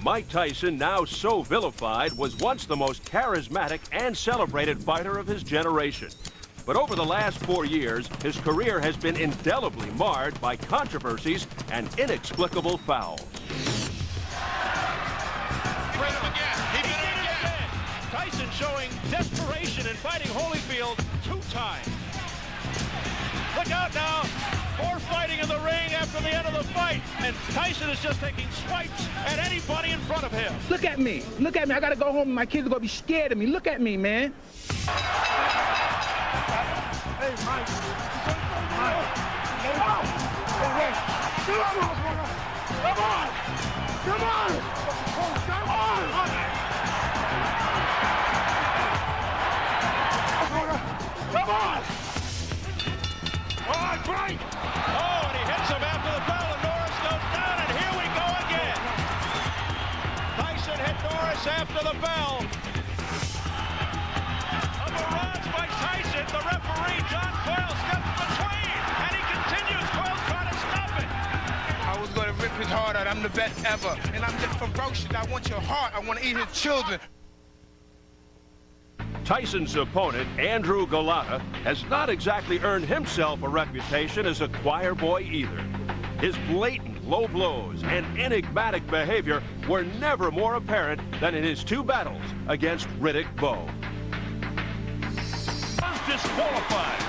Mike Tyson, now so vilified, was once the most charismatic and celebrated fighter of his generation. But over the last 4 years, his career has been indelibly marred by controversies and inexplicable fouls. Tyson showing desperation in fighting Holyfield 2 times. Look out now. More fighting in the ring after the end of the fight. And Tyson is just taking swipes at anybody in front of him. Look at me. Look at me. I got to go home and my kids are going to be scared of me. Look at me, man. Hey, Mike. Mike. Come on. Come on. Come on. Come on. Come on! All right, break! Oh, and he hits him after the bell, and Norris goes down, and here we go again. Tyson hit Norris after the bell. A barrage by Tyson. The referee, John Coyle, steps between, and he continues. Coyle's trying to stop it. I was going to rip his heart out. I'm the best ever. And I'm just ferocious. I want your heart. I want to eat his children. Tyson's opponent, Andrew Golota, has not exactly earned himself a reputation as a choir boy either. His blatant low blows and enigmatic behavior were never more apparent than in his 2 battles against Riddick Bowe. Was disqualified.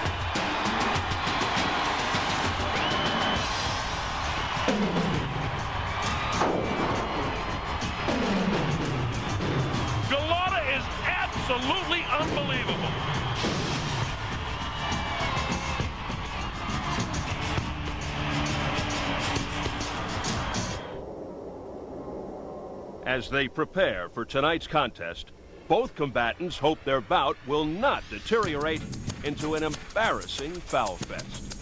Golota is absolutely unbelievable. As they prepare for tonight's contest, both combatants hope their bout will not deteriorate into an embarrassing foul fest.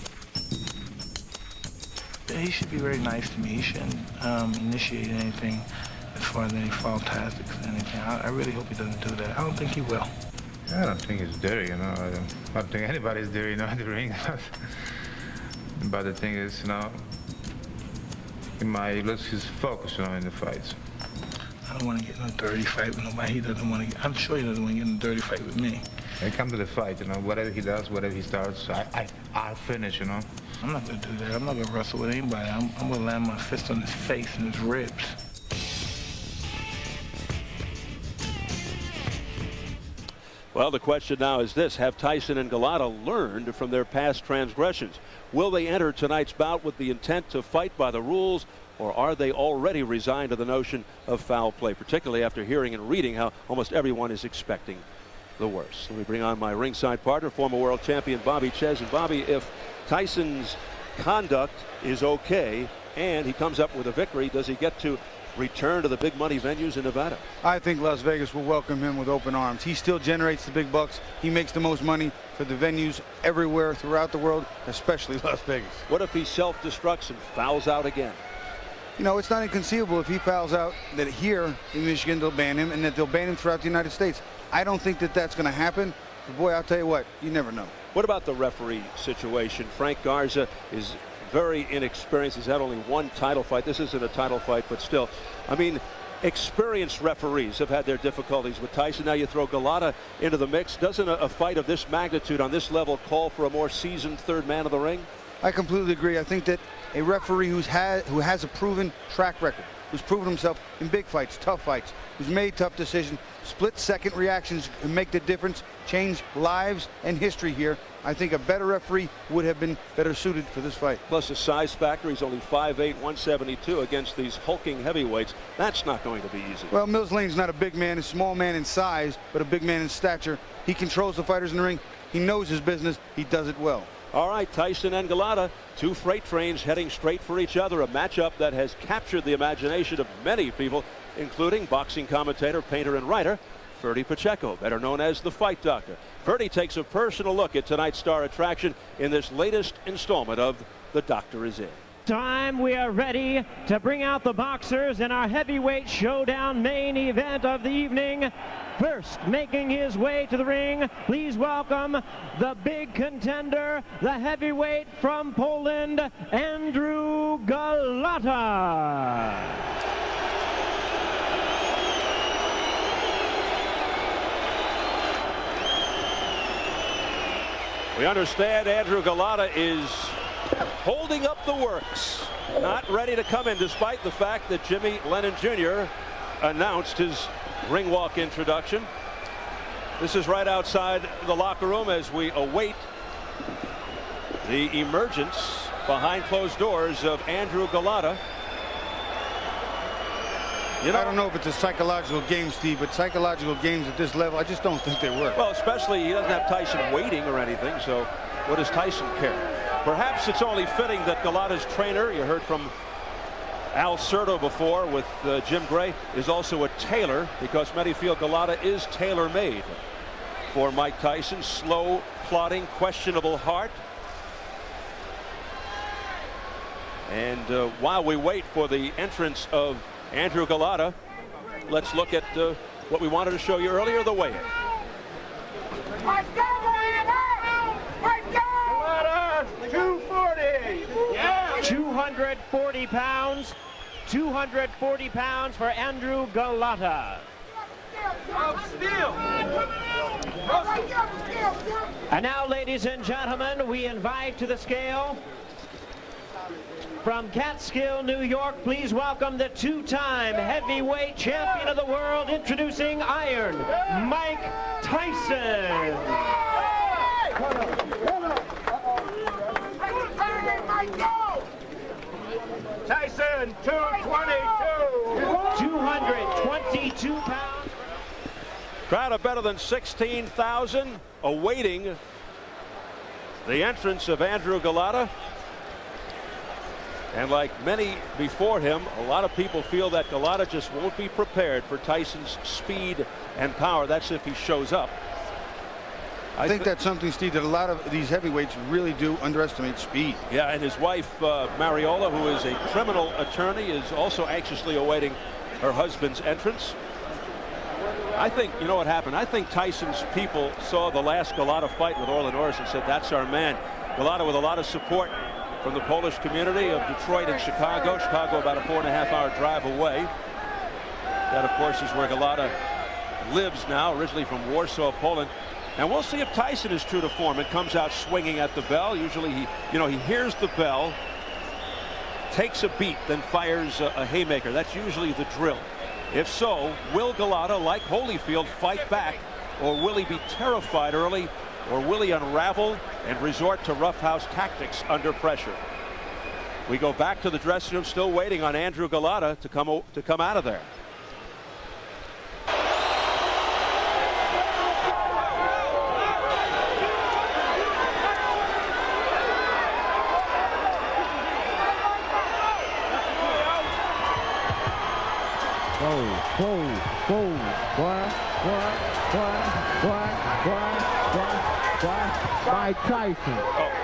He should be very nice to me. He shouldn't initiate anything as far as any foul tactics or anything. I really hope he doesn't do that. I don't think he will. I don't think it's dirty, you know. I don't think anybody's dirty, you know, in the ring. But the thing is, you know, he might lose his focus, you know, in the fights. I don't want to get in a dirty fight with nobody. He doesn't want to. I'm sure he doesn't want to get in a dirty fight with me. When it comes to the fight, you know, whatever he does, whatever he starts, I'll finish, you know. I'm not going to do that. I'm not going to wrestle with anybody. I'm going to land my fist on his face and his ribs. Well, the question now is this: have Tyson and Golota learned from their past transgressions? Will they enter tonight's bout with the intent to fight by the rules, or are they already resigned to the notion of foul play, particularly after hearing and reading how almost everyone is expecting the worst? Let me bring on my ringside partner, former world champion Bobby Ches. And Bobby, if Tyson's conduct is okay and he comes up with a victory, does he get to return to the big money venues in Nevada? I think Las Vegas will welcome him with open arms. He still generates the big bucks. He makes the most money for the venues everywhere throughout the world, especially Las Vegas. What if he self-destructs and fouls out again? You know, it's not inconceivable if he fouls out that here in Michigan they'll ban him and that they'll ban him throughout the United States. I don't think that that's going to happen. But boy, I'll tell you what, you never know. What about the referee situation? Frank Garza is very inexperienced. He's had only 1 title fight. This isn't a title fight, but still, I mean, experienced referees have had their difficulties with Tyson. Now you throw Golota into the mix. Doesn't a fight of this magnitude on this level call for a more seasoned third man of the ring? I completely agree. I think that a referee who has a proven track record, who's proven himself in big fights, tough fights, who's made tough decisions, split-second reactions can make the difference, change lives and history here. I think a better referee would have been better suited for this fight. Plus a size factor. He's only 5'8", 172 against these hulking heavyweights. That's not going to be easy. Well, Mills Lane's not a big man, a small man in size, but a big man in stature. He controls the fighters in the ring. He knows his business. He does it well. All right, Tyson and Golota, 2 freight trains heading straight for each other. A matchup that has captured the imagination of many people, including boxing commentator, painter, and writer Ferdy Pacheco, better known as the Fight Doctor. Ferdy takes a personal look at tonight's star attraction in this latest installment of The Doctor Is In. Time we are ready to bring out the boxers in our heavyweight showdown main event of the evening. First, making his way to the ring, please welcome the big contender, the heavyweight from Poland, Andrew Golota. We understand Andrew Golota is holding up the works, not ready to come in, despite the fact that Jimmy Lennon Jr. announced his ring walk introduction. This is right outside the locker room as we await the emergence behind closed doors of Andrew Golota. You know, I don't know if it's a psychological game, Steve, but psychological games at this level, I just don't think they work. Well, especially he doesn't have Tyson waiting or anything, so what does Tyson care? Perhaps it's only fitting that Golota's trainer, you heard from Al Certo before with Jim Gray, is also a tailor, because many feel Golota is tailor-made for Mike Tyson. Slow, plodding, questionable heart. And while we wait for the entrance of Andrew Golota, let's look at what we wanted to show you earlier, the weigh-in. Golota, 240. Yeah. 240 pounds. 240 pounds for Andrew Golota. And now, ladies and gentlemen, we invite to the scale from Catskill, New York, please welcome the two-time heavyweight champion of the world, introducing Iron Mike Tyson. Tyson, 222. 222 pounds. Crowd of better than 16,000 awaiting the entrance of Andrew Golota. And like many before him, a lot of people feel that Golota just won't be prepared for Tyson's speed and power. That's if he shows up. I think that's something, Steve, that a lot of these heavyweights really do underestimate speed. Yeah, and his wife, Mariola, who is a criminal attorney, is also anxiously awaiting her husband's entrance. I think, you know what happened? I think Tyson's people saw the last Golota fight with Orlin Norris and said, that's our man. Golota with a lot of support from the Polish community of Detroit and Chicago. Chicago about a 4.5-hour drive away. That, of course, is where Golota lives now, originally from Warsaw, Poland. And we'll see if Tyson is true to form and comes out swinging at the bell. Usually he hears the bell, takes a beat, then fires a haymaker. That's usually the drill. If so, will Golota, like Holyfield, fight back, or will he be terrified early, or will he unravel and resort to roughhouse tactics under pressure? We go back to the dressing room, still waiting on Andrew Golota to come out of there. Mike Tyson.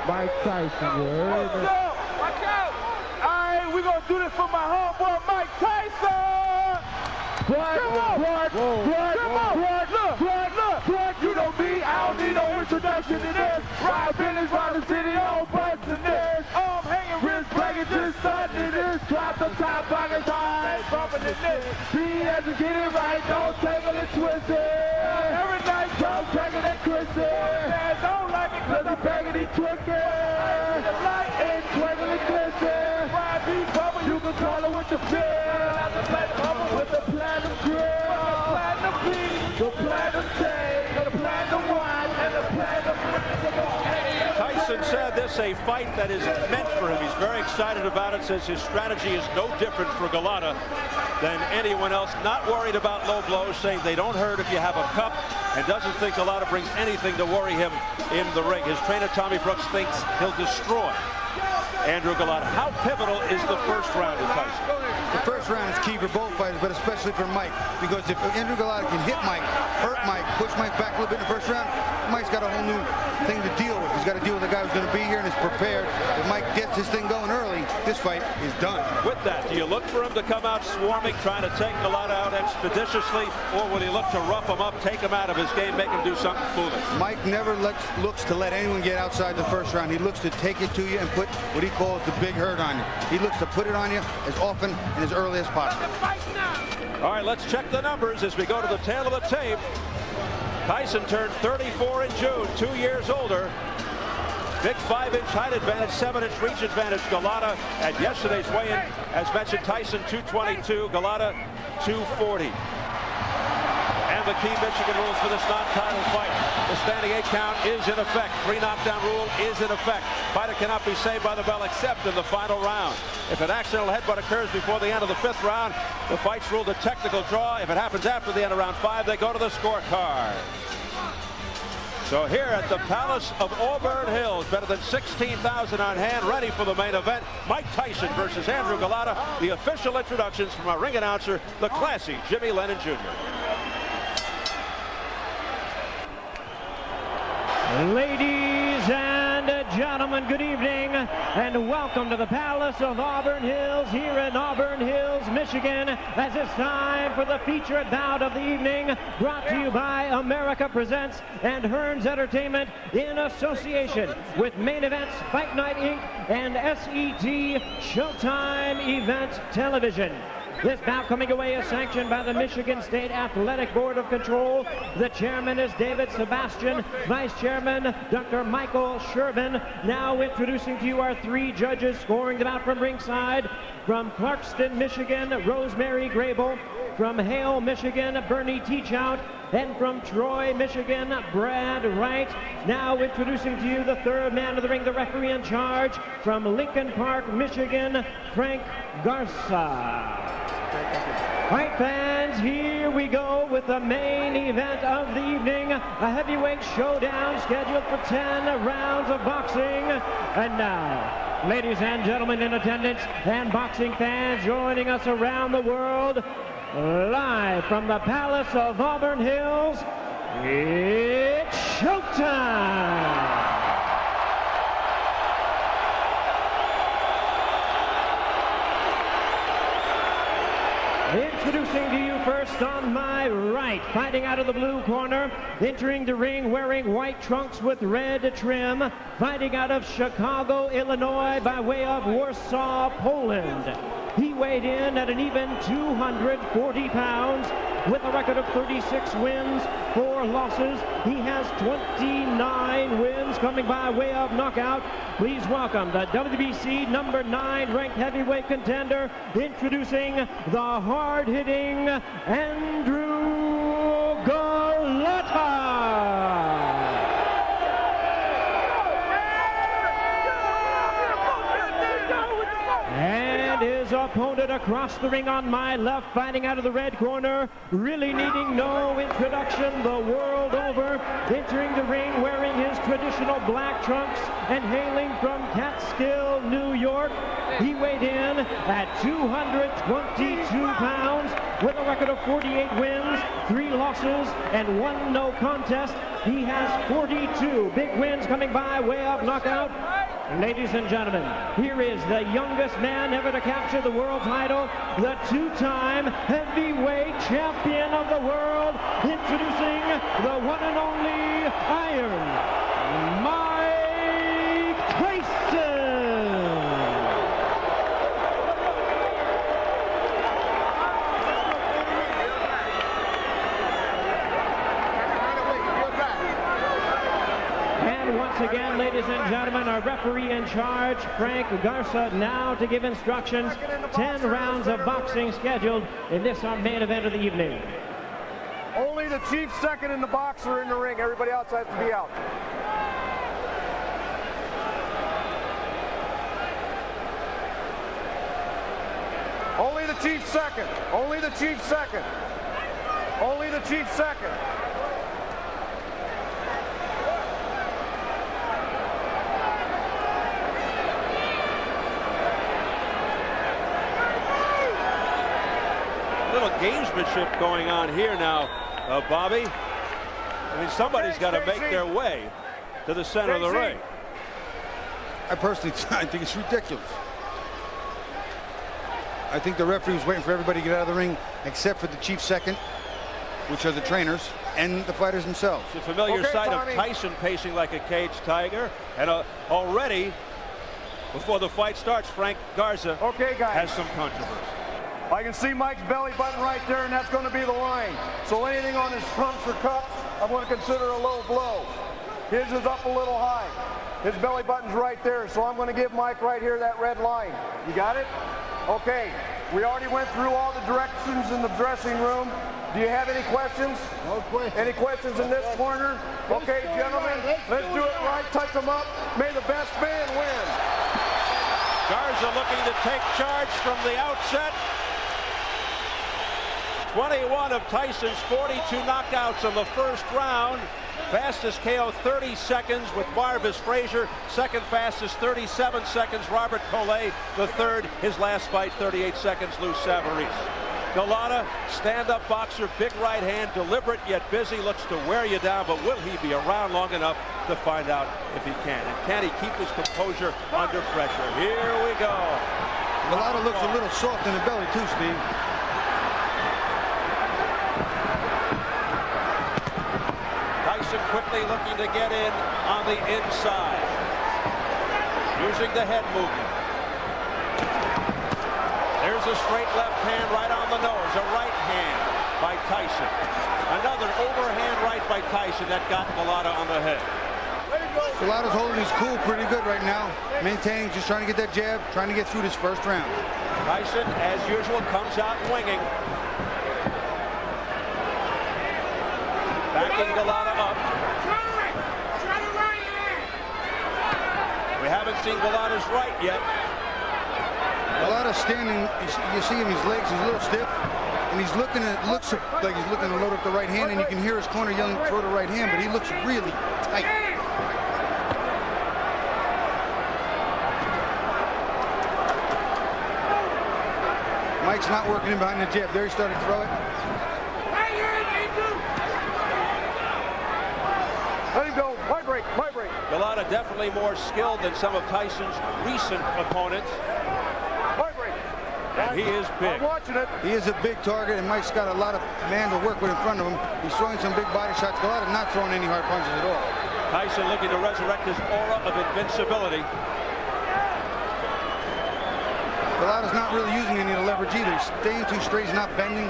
Mike Tyson, you heard me? Watch out! All right, we're going to do this for my homeboy, Mike Tyson! Look, you know me, I don't need no introduction to this. Ride business around the city, all bustin' this. Arm hanging, wrist breaking, just starting this. Drop the top, pockets high, bumping the this. Be educated right, don't take it and twist it. Every night, don't take it and twist it. Don't like it cause I'm begging and twisting. The light ain't twinkling and glistening. Ride beat bubble, you can call it with the bill. I'm the black bubble with the platinum grill. The platinum beat, the platinum tape, the platinum wine, and the platinum Tyson said this a fight that is meant for him. He's very excited about it, says his strategy is no different for Golota than anyone else. Not worried about low blows, saying they don't hurt if you have a cup, and doesn't think Golota brings anything to worry him in the ring. His trainer, Tommy Brooks, thinks he'll destroy Andrew Golota. How pivotal is the first round of Tyson? The first round is key for both fighters, but especially for Mike, because if Andrew Golota can hit Mike, hurt Mike, push Mike back a little bit in the first round, Mike's got a whole new thing to deal with. He's got to deal with a guy who's going to be here and is prepared. If Mike gets his thing going early, this fight is done. With that, do you look for him to come out swarming, trying to take Golota out expeditiously, or will he look to rough him up, take him out of his game, make him do something foolish? Mike never looks to let anyone get outside the first round. He looks to take it to you and put what he calls the big hurt on you. He looks to put it on you as often and as early as possible. All right, let's check the numbers as we go to the tail of the tape. Tyson turned 34 in June, 2 years older. Big 5-inch height advantage, 7-inch reach advantage. Golota at yesterday's weigh-in, as mentioned, Tyson 222, Golota 240. And the key Michigan rules for this non-title fight. The standing 8 count is in effect. 3 knockdown rule is in effect. Fighter cannot be saved by the bell except in the final round. If an accidental headbutt occurs before the end of the 5th round, the fight's ruled a technical draw. If it happens after the end of round 5, they go to the scorecard. So here at the Palace of Auburn Hills, better than 16,000 on hand, ready for the main event. Mike Tyson versus Andrew Golota. The official introductions from our ring announcer, the classy Jimmy Lennon Jr. Ladies and gentlemen, good evening and welcome to the Palace of Auburn Hills here in Auburn Hills, Michigan, as it's time for the featured bout of the evening, brought to you by America Presents and Hearns Entertainment in association with Main Events, Fight Night Inc. and SET Showtime Event Television. This bout coming away is sanctioned by the Michigan State Athletic Board of Control. The chairman is David Sebastian, vice chairman Dr. Michael Shervin. Now introducing to you our 3 judges scoring the bout from ringside. From Clarkston, Michigan, Rosemary Grable. From Hale, Michigan, Bernie Teachout. And from Troy, Michigan, Brad Wright. Now introducing to you the 3rd man of the ring, the referee in charge. From Lincoln Park, Michigan, Frank Garza. Fight fans, here we go with the main event of the evening. A heavyweight showdown scheduled for 10 rounds of boxing. And now, ladies and gentlemen in attendance and boxing fans joining us around the world, live from the Palace of Auburn Hills, it's showtime! Introducing to you first on my right, fighting out of the blue corner, entering the ring wearing white trunks with red trim, fighting out of Chicago, Illinois by way of Warsaw, Poland. He weighed in at an even 240 pounds with a record of 36 wins, 4 losses. He has 29 wins coming by way of knockout. Please welcome the WBC number 9 ranked heavyweight contender, introducing the hard-hitting Andrew Golota. And his opponent across the ring on my left, fighting out of the red corner, really needing no introduction the world over, entering the ring wearing his traditional black trunks and hailing from Catskill, New York. He weighed in at 222 pounds with a record of 48 wins, 3 losses, and 1 no contest. He has 42 big wins coming by way of knockout. Ladies and gentlemen, here is the youngest man ever to capture the world title, the 2-time heavyweight champion of the world, introducing the one and only Iron Mike Tyson. And once again, ladies and gentlemen, our referee in charge, Frank Garza, now to give instructions. 10 rounds of boxing scheduled in this our main event of the evening. Only the chief second in the box are in the ring. Everybody else has to be out. Only the chief second. Only the chief second. Only the chief second. Little gamesmanship going on here now, Bobby. I mean, somebody's got to make their way to the center of the ring. I personally think it's ridiculous. I think the referee was waiting for everybody to get out of the ring except for the chief second, which are the trainers, and the fighters themselves. It's a familiar sight of Tyson pacing like a caged tiger. And already, before the fight starts, Frank Garza has some controversy. I can see Mike's belly button right there, and that's going to be the line. So anything on his trunks or cups, I'm going to consider a low blow. His is up a little high. His belly button's right there, so I'm going to give Mike right here that red line. You got it? Okay. We already went through all the directions in the dressing room. Do you have any questions? No questions. Any questions in this corner? Okay, gentlemen, let's do it right. Touch them up. May the best man win. Garza looking to take charge from the outset. 21 of Tyson's 42 knockouts in the first round. Fastest KO 30 seconds with Marvis Frazier. Second fastest 37 seconds Robert Collet. The third, his last fight, 38 seconds, Lou Savarese. Golota, stand-up boxer, big right hand, deliberate yet busy, looks to wear you down, but will he be around long enough to find out if he can? And can he keep his composure under pressure? Here we go. Golota looks a little soft in the belly too, Steve. Tyson quickly looking to get in on the inside, using the head movement. There's a straight left hand right on the nose, a right hand by Tyson. Another overhand right by Tyson that got Golota on the head. Golota's holding his cool pretty good right now, maintaining, just trying to get that jab, trying to get through this first round. Tyson, as usual, comes out winging. Backing Golota up. We haven't seen Golota's right yet. Golota standing, you see him, his legs, he's a little stiff, and he's looking at, looks like he's looking to load up the right hand, and you can hear his corner yelling, throw the right hand, but he looks really tight. Mike's not working in behind the jab. There he started to throw it. Let him go. My break. My break. Golota definitely more skilled than some of Tyson's recent opponents. And he is big. I'm watching it. He is a big target, and Mike's got a lot of man to work with in front of him. He's throwing some big body shots. Golota not throwing any hard punches at all. Tyson looking to resurrect his aura of invincibility. Golota's not really using any of the leverage either. He's staying too straight. He's not bending.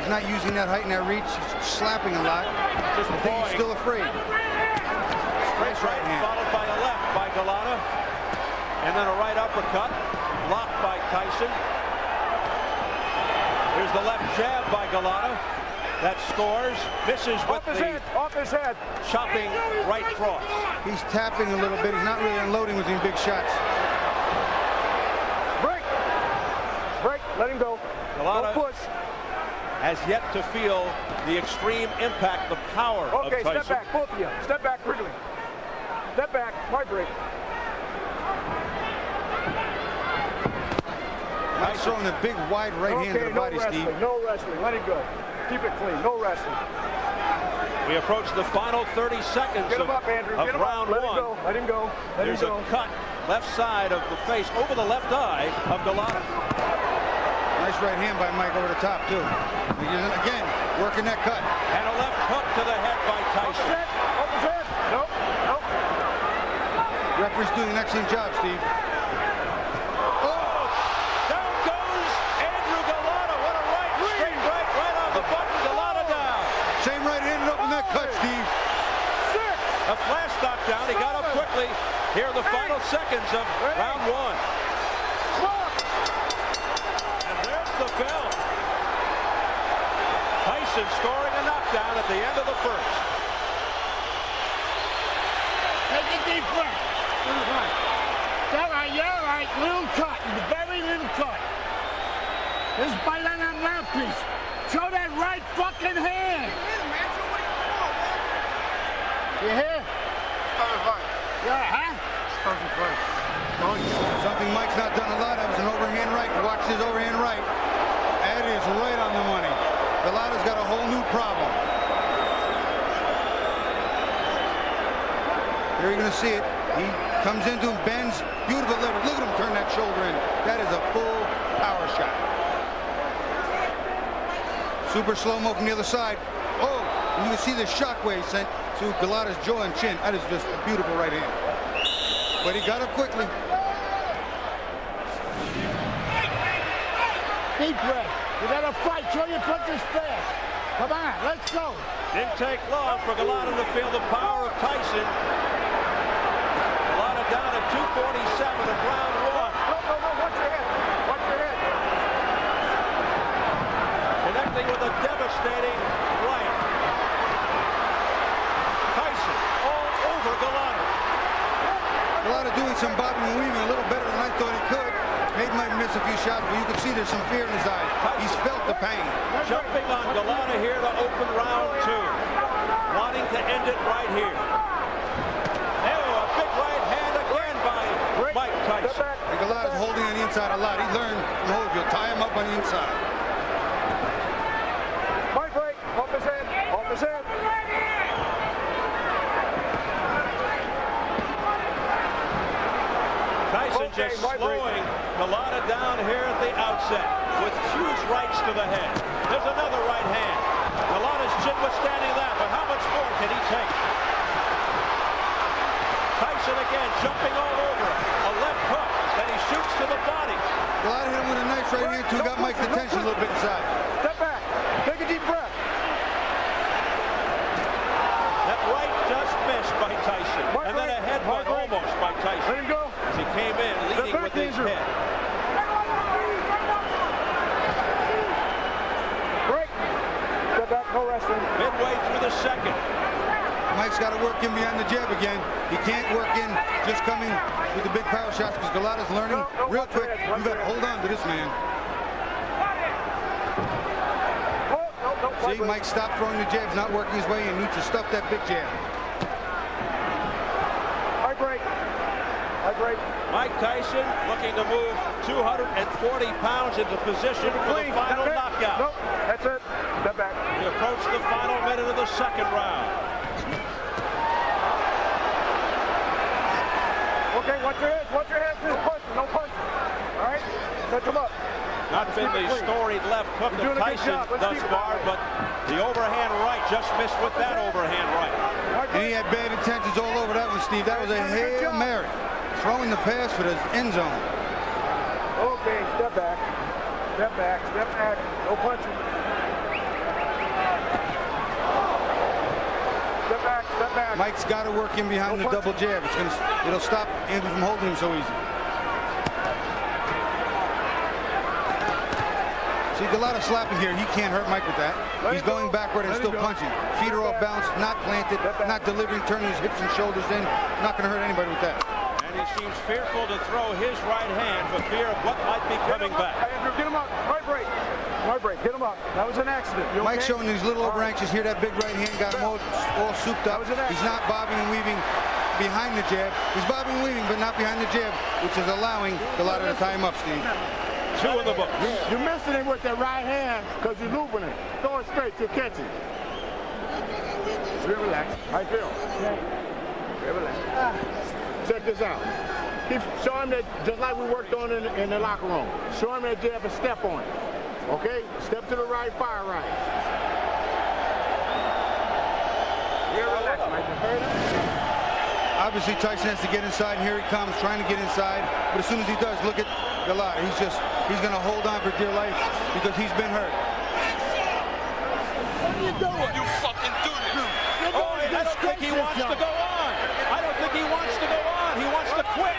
He's not using that height and that reach. He's slapping a lot. I think he's still afraid. Straight right hand. Followed by a left by Golota. And then a right uppercut. Blocked by Tyson. Here's the left jab by Golota. That scores. Misses with off his head. Chopping right cross. He's tapping a little bit. He's not really unloading with any big shots. Break. Break. Let him go. Golota push. Has yet to feel the extreme impact, the power of Tyson. Okay, step back, both of you. Step back quickly. Step back. My break. Mike's throwing a big, wide right hand to the body, wrestling, Steve. No wrestling. Let him go. Keep it clean. No wrestling. We approach the final 30 seconds Get him up, Andrew. Get him round up. one. Let him go. Let There's him go. a cut left side of the face over the left eye of Golota. Nice right hand by Mike over the top, too. Again, working that cut. And a left hook to the head by Tyson. Up his head. Nope. Nope. Referee's doing an excellent job, Steve. Oh! Down goes Andrew Golota. What a right. Straight right on the button. Golota down. Same right hand and open that cut, Steve. A flash knockdown. He got up quickly. Here are the final seconds of round one. And there's the bell. Tyson scoring a knockdown at the end of the first. Take a deep breath. You're right. Little cut. Very little cut. Just bite on that mouthpiece. Show that right fucking hand. You hear? Yeah, huh? Something Mike's not done a lot of is an overhand right. Watch his overhand right. That is right on the money. Golota's got a whole new problem. Here you're going to see it. He comes into him, bends, beautiful leverage. Look at him turn that shoulder in. That is a full power shot. Super slow-mo from the other side. Oh, and you can see the shockwave sent to Golota's jaw and chin. That is just a beautiful right hand. But he got up quickly. Deep breath. You gotta fight. Show your punches fast. Come on, let's go. Didn't take long for Golota to feel the power of Tyson. Golota 2:47 of round 1. No, watch your head. Watch your head. Connecting with a devastating right. Tyson all over Golota. Golota doing some bobbing and weaving a little better than I thought he could. Maybe might miss a few shots, but you can see there's some fear in his eyes. He's felt the pain. Jumping on Golota here to open round 2. Wanting to end it right here. Oh, a big right hand again by Mike Tyson. And Golota's holding on the inside a lot. He learned from Holyfield. Tie him up on the inside. Mike break. Off his head. Off his head. Tyson just slowing Golota down here at the outset with huge rights to the head. There's another right hand. Golota's chin withstanding that, but how much more can he take? Tyson again jumping all over him. A left hook that he shoots to the body. Golota hit him with a nice right hand too. Got Mike's attention a little bit inside. Step back. Take a deep breath. That right just missed by Tyson. And then a headbutt almost by Tyson. Let him go. As he came in leading with his head. Break. Step back. No wrestling. Midway through the second. Mike's got to work in behind the jab again. He can't work in just coming with the big power shots because Golota's learning real quick. You got to hold on to this man. See, Mike stopped throwing the jabs, not working his way in. Needs to stuff that big jab. I break. I break. Mike Tyson looking to move 240 pounds into position for the final knockout. Nope, that's it. Step back. We approach the final minute of the second round. Okay, watch your head. Watch your head. No punch. No punch. All right? Catch him up. Not been the storied left hook of Tyson thus far, but the overhand right just missed with that overhand right. And he had bad intentions all over that one, Steve. That was a Hail Mary. Throwing the pass for the end zone. Okay, step back. Step back. Step back. No punching. Step back. Step back. Mike's got to work in behind the double jab. It'll stop Andrew from holding him so easy. See, Golota slapping here. He can't hurt Mike with that. He's going backward and still punching. Feet are off balance, not planted, not delivering, turning his hips and shoulders in. Not going to hurt anybody with that. And he seems fearful to throw his right hand for fear of what might be coming back. Andrew, get him up. Right break. Right break. Get him up. That was an accident. Mike's showing he's a little over anxious here. That big right hand got him all souped up. He's not bobbing and weaving behind the jab. He's bobbing and weaving, but not behind the jab, which is allowing Golota to tie him up, Steve. 2 in the books. You're missing it with that right hand because you're looping it. Throw it straight to catch it. Real relax. How you feel? Real relax. Check this out. Keep showing him that just like we worked on in the locker room. Show him that jab and step on it. Okay? Step to the right, fire right. Real relax, Mike. Obviously, Tyson has to get inside, and here he comes, trying to get inside. But as soon as he does, look at Golota. He's going to hold on for dear life because he's been hurt. What are you doing? You fucking do this. I don't think he wants to go on. I don't think he wants to go on. He wants to quit.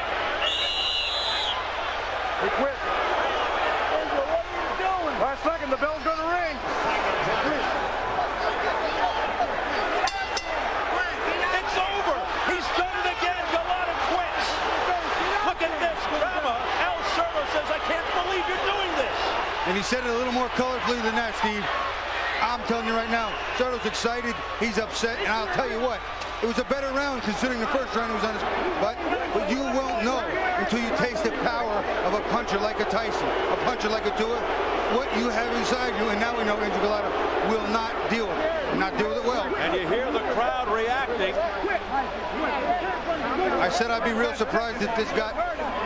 He quit. What are you doing? Last second, the bell's going to ring. It's over. He's done it again. Golota quits. Look at this drama. El Cerro says, I can't believe you're doing this. And he said it a little more colorfully than that, Steve. I'm telling you right now, Cerro's excited. He's upset. And I'll tell you what, it was a better round considering the first round was on his... But you won't know until you taste the power of a puncher like a Tyson, a puncher like a Tua, what you have inside you. And now we know Andrew Golota will not deal with it. Not deal with it well. And you hear the crowd reacting. I said I'd be real surprised if this got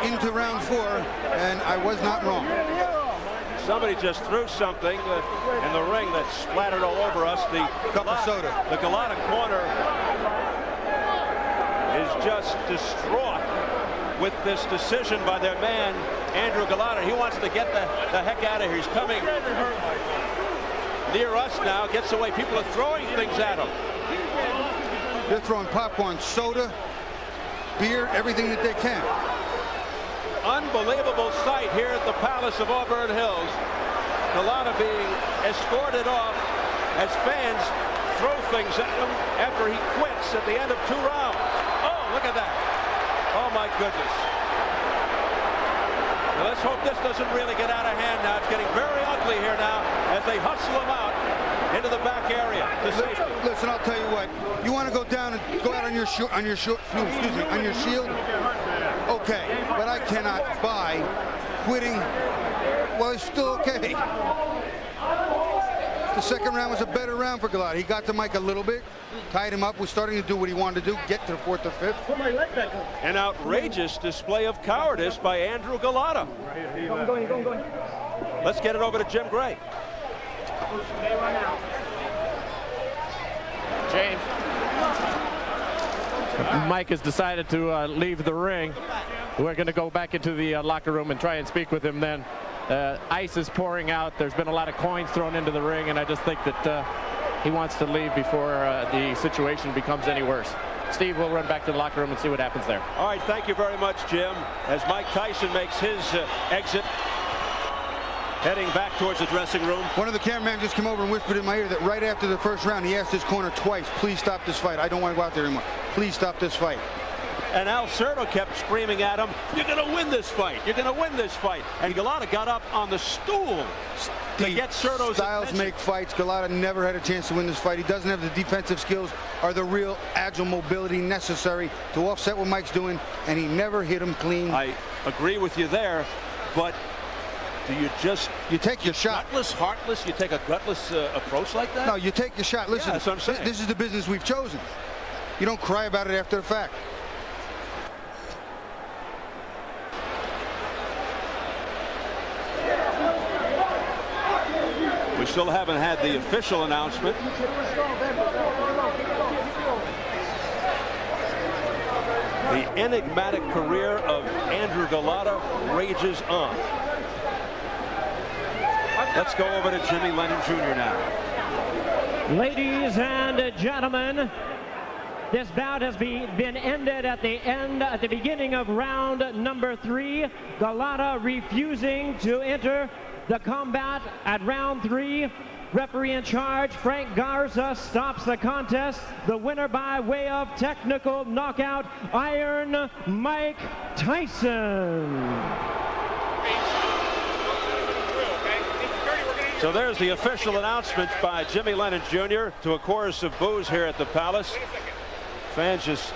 into round 4, and I was not wrong. Somebody just threw something in the ring that splattered all over us. The cup of soda. The Golota corner is just distraught with this decision by their man, Andrew Golota. He wants to get the heck out of here. He's coming near us now, gets away. People are throwing things at him. They're throwing popcorn, soda. beer, everything that they can. Unbelievable sight here at the Palace of Auburn Hills. Golota being escorted off as fans throw things at him after he quits at the end of 2 rounds. Oh, look at that. Oh, my goodness. Well, let's hope this doesn't really get out of hand now. It's getting very ugly here now as they hustle him out into the back area to safety. Listen, I'll tell you what. You want to go down and go out on your shield? Okay, but I cannot buy quitting. Well, it's still okay. The second round was a better round for Golota. He got to Mike a little bit, tied him up, was starting to do what he wanted to do, get to the 4th or 5th. An outrageous display of cowardice by Andrew Golota. Let's get it over to Jim Gray. James. Mike has decided to leave the ring. We're going to go back into the locker room and try and speak with him then. Ice is pouring out. There's been a lot of coins thrown into the ring, and I just think that he wants to leave before the situation becomes any worse. Steve, we'll run back to the locker room and see what happens there. All right, thank you very much, Jim. As Mike Tyson makes his exit, heading back towards the dressing room. One of the cameramen just came over and whispered in my ear that right after the first round, he asked his corner twice, please stop this fight. I don't want to go out there anymore. Please stop this fight. And Al Certo kept screaming at him, you're going to win this fight. You're going to win this fight. And Golota got up on the stool to get Certo's styles attention. make fights. Golota never had a chance to win this fight. He doesn't have the defensive skills or the real agile mobility necessary to offset what Mike's doing, and he never hit him clean. I agree with you there, but do you take your shot? Gutless, heartless, you take a gutless approach like that? No, you take your shot. Listen, yeah, that's what I'm saying. This is the business we've chosen. You don't cry about it after the fact. We still haven't had the official announcement. The enigmatic career of Andrew Golota rages on. Let's go over to Jimmy Lennon Jr. now. Ladies and gentlemen, this bout has been ended at the beginning of round number 3. Golota refusing to enter the combat at round 3. Referee in charge, Frank Garza, stops the contest. The winner by way of technical knockout, Iron Mike Tyson. So there's the official announcement by Jimmy Lennon Jr. to a chorus of boos here at the Palace. Fans just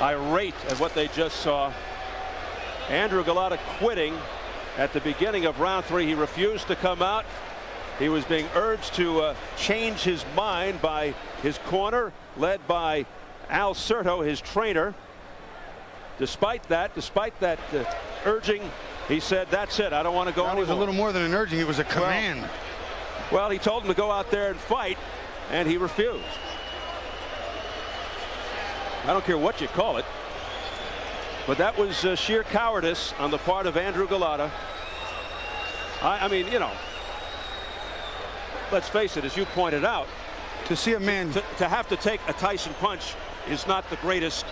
irate at what they just saw. Andrew Golota quitting at the beginning of round 3. He refused to come out. He was being urged to change his mind by his corner, led by Al Certo, his trainer. Despite that urging, he said, that's it, I don't want to go anymore. That was a little more than an urging, it was a command. Well, he told him to go out there and fight, and he refused. I don't care what you call it, but that was sheer cowardice on the part of Andrew Golota. I mean, you know, let's face it, as you pointed out, to see a man to have to take a Tyson punch is not the greatest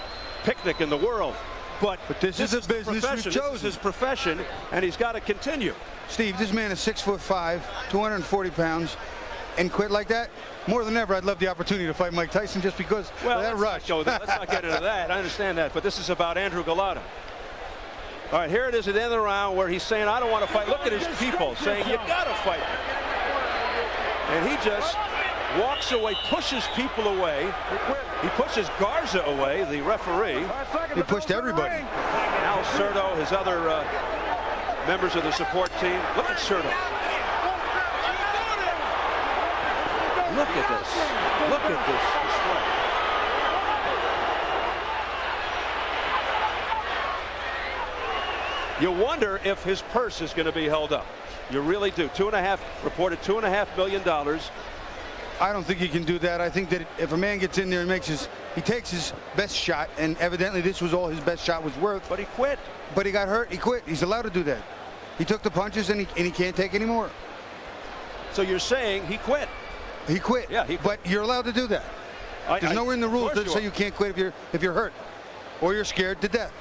picnic in the world. But this is a business we've chosen. This is his profession, and he's got to continue. Steve, this man is 6'5", 240 pounds, and quit like that. More than ever, I'd love the opportunity to fight Mike Tyson just because of that rush. Let's not get into that. I understand that, but this is about Andrew Golota. All right, here it is at the end of the round where he's saying, I don't want to fight. Look at his people saying, you got to fight. And he just walks away, pushes people away. He pushes Garza away, the referee. He pushed everybody. Al Certo, his other members of the support team. Look at Certo. Look at this. Look at this display. You wonder if his purse is going to be held up. You really do. Reported $2.5 million. I don't think he can do that. I think that if a man gets in there and he takes his best shot, and evidently this was all his best shot was worth. But he quit. But he got hurt. He quit. He's allowed to do that. He took the punches and he can't take any more. So you're saying he quit? He quit. Yeah, he quit. But you're allowed to do that. There's nowhere in the rules that say you can't quit if you're hurt or you're scared to death.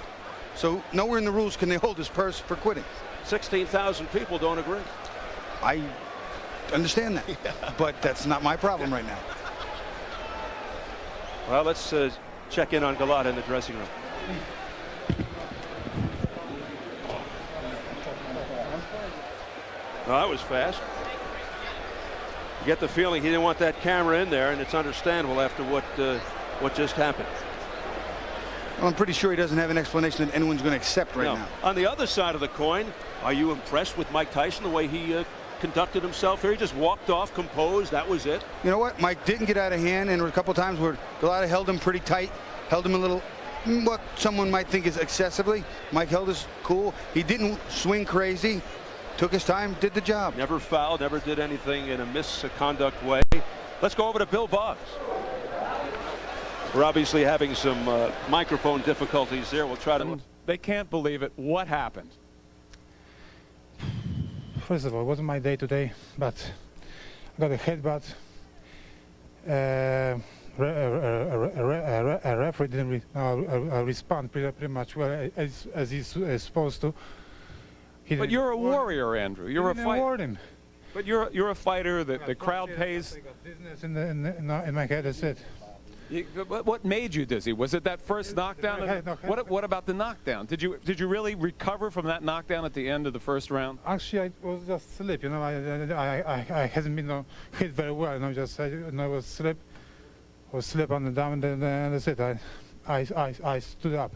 So nowhere in the rules can they hold his purse for quitting. 16,000 people don't agree. I understand that, but that's not my problem right now. Well, let's check in on Golota in the dressing room. Well, that was fast. You get the feeling he didn't want that camera in there, and it's understandable after what just happened. Well, I'm pretty sure he doesn't have an explanation that anyone's going to accept right now. On the other side of the coin, are you impressed with Mike Tyson, the way he conducted himself here? He just walked off, composed. That was it. You know what? Mike didn't get out of hand, and there were a couple times where Golota held him pretty tight, held him a little, what someone might think is excessively. Mike held us cool. He didn't swing crazy. Took his time, did the job. Never fouled, never did anything in a misconduct way. Let's go over to Bill Boggs. We're obviously having some microphone difficulties there. We'll try to. They can't believe it. What happened? First of all, it wasn't my day today, but I got a headbutt. A referee didn't respond pretty much well as he's supposed to. But you're a warrior, Andrew. You're a fighter. But you're a fighter that the crowd pays. I got dizziness in my head. That's it. What made you dizzy? Was it that first knockdown? What about the knockdown? Did you really recover from that knockdown at the end of the first round? Actually, I was just sleep. You know, I hasn't been hit very well. You know, just I was slip on the down, and that's it. I stood up.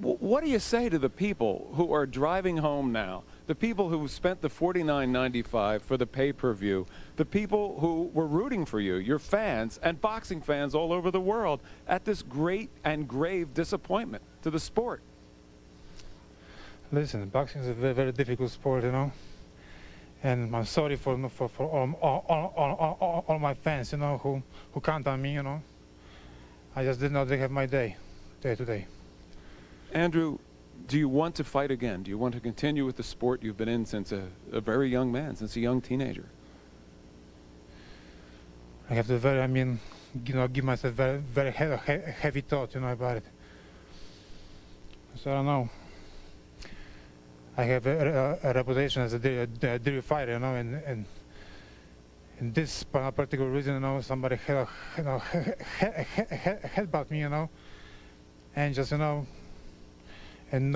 What do you say to the people who are driving home now? The people who spent the $49.95 for the pay-per-view, the people who were rooting for you, your fans and boxing fans all over the world, at this great and grave disappointment to the sport. Listen, boxing is a very, very difficult sport, you know. And I'm sorry for all my fans, you know, who count on me, you know. I just did not have my day today. Andrew, do you want to fight again? Do you want to continue with the sport you've been in since a very young man, since a young teenager? I have to give myself very heavy thought, you know, about it. So I don't know. I have a reputation as a dirty fighter, you know, and in this particular reason, you know, somebody headbutt me, you know, and just, you know, and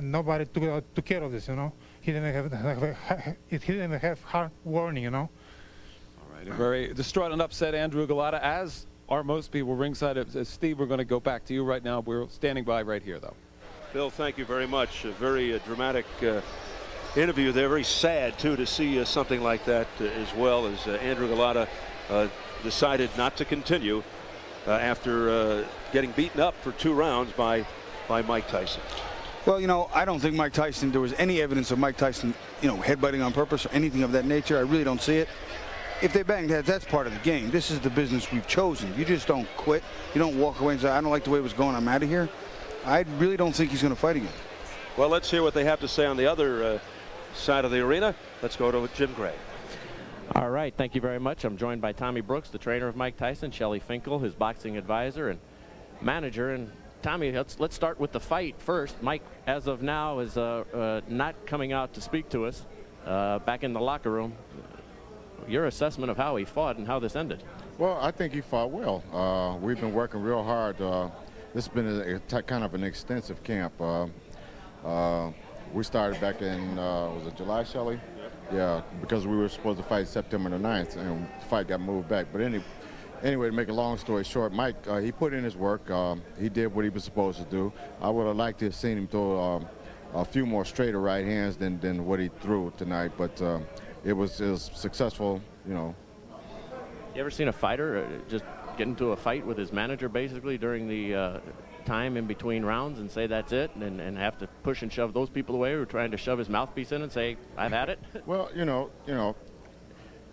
nobody took care of this, you know. He didn't have hard warning, you know. All right, a very distraught and upset Andrew Golota, as are most people ringside. Steve, we're going to go back to you right now. We're standing by right here, though. Bill, thank you very much. A very dramatic interview there. Very sad, too, to see something like that as well, as Andrew Golota decided not to continue after getting beaten up for 2 rounds by Mike Tyson. Well, you know, I don't think Mike Tyson, there was any evidence of Mike Tyson, you know, headbutting on purpose or anything of that nature. I really don't see it. If they banged heads, that's part of the game. This is the business we've chosen. You just don't quit. You don't walk away and say, I don't like the way it was going, I'm out of here. I really don't think he's going to fight again. Well, let's hear what they have to say on the other side of the arena. Let's go to Jim Gray. All right, thank you very much. I'm joined by Tommy Brooks, the trainer of Mike Tyson, Shelley Finkel, his boxing advisor and manager. And Tommy, let's start with the fight first. Mike, as of now, is not coming out to speak to us back in the locker room. Your assessment of how he fought and how this ended? Well, I think he fought well. We've been working real hard. This has been kind of an extensive camp. We started back in, was it July, Shelley? Yeah, because we were supposed to fight September the 9th, and the fight got moved back. But anyway, to make a long story short, Mike, he put in his work. He did what he was supposed to do. I would have liked to have seen him throw a few more straighter right hands than what he threw tonight, but it was successful, you know. You ever seen a fighter just get into a fight with his manager basically during the time in between rounds and say that's it, and have to push and shove those people away who are trying to shove his mouthpiece in and say, I've had it? Well, you know,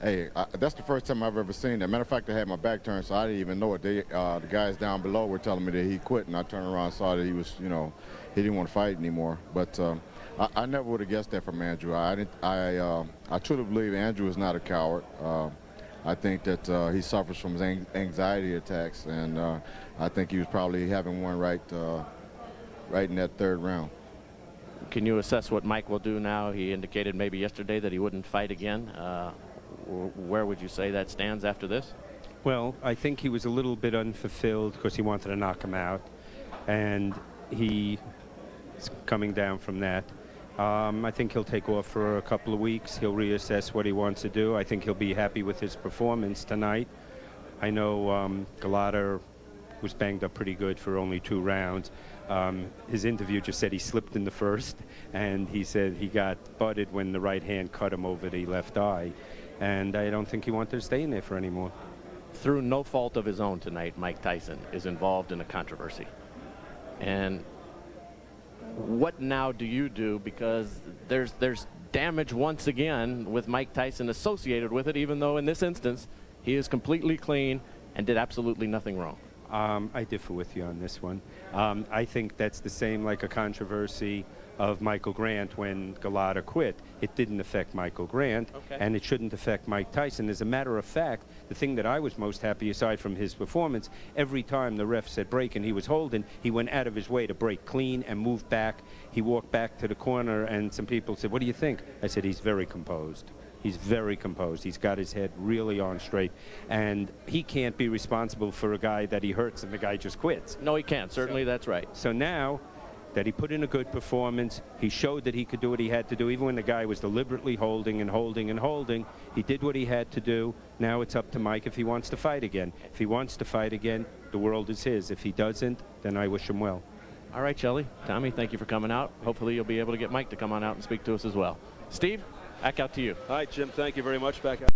hey, that's the first time I've ever seen that. Matter of fact, I had my back turned, so I didn't even know it. The guys down below were telling me that he quit, and I turned around and saw that he was, you know, he didn't want to fight anymore. But I never would have guessed that from Andrew. I truly believe Andrew is not a coward. I think that he suffers from anxiety attacks, and I think he was probably having one right in that third round. Can you assess what Mike will do now? He indicated maybe yesterday that he wouldn't fight again. Where would you say that stands after this? Well, I think he was a little bit unfulfilled because he wanted to knock him out, and he's coming down from that. I think he'll take off for a couple of weeks. He'll reassess what he wants to do. I think he'll be happy with his performance tonight. I know Golota was banged up pretty good for only 2 rounds. His interview just said he slipped in the first, and he said he got butted when the right hand cut him over the left eye. And I don't think he wanted to stay in there for any more. Through no fault of his own tonight, Mike Tyson is involved in a controversy. And what now do you do? Because there's damage once again with Mike Tyson associated with it, even though in this instance he is completely clean and did absolutely nothing wrong. I differ with you on this one. I think that's the same like a controversy of Michael Grant when Golota quit. It didn't affect Michael Grant, and it shouldn't affect Mike Tyson. As a matter of fact, the thing that I was most happy, aside from his performance, every time the ref said break and he was holding, he went out of his way to break clean and move back. He walked back to the corner, and some people said, what do you think? I said, he's very composed. He's very composed. He's got his head really on straight, and he can't be responsible for a guy that he hurts and the guy just quits. No, he can't. Certainly, that's right. So now that he put in a good performance, he showed that he could do what he had to do, even when the guy was deliberately holding and holding and holding. He did what he had to do. Now it's up to Mike if he wants to fight again. If he wants to fight again, the world is his. If he doesn't, then I wish him well. All right, Shelley. Tommy, thank you for coming out. Hopefully you'll be able to get Mike to come on out and speak to us as well. Steve, back out to you. All right, Jim, thank you very much. Back out.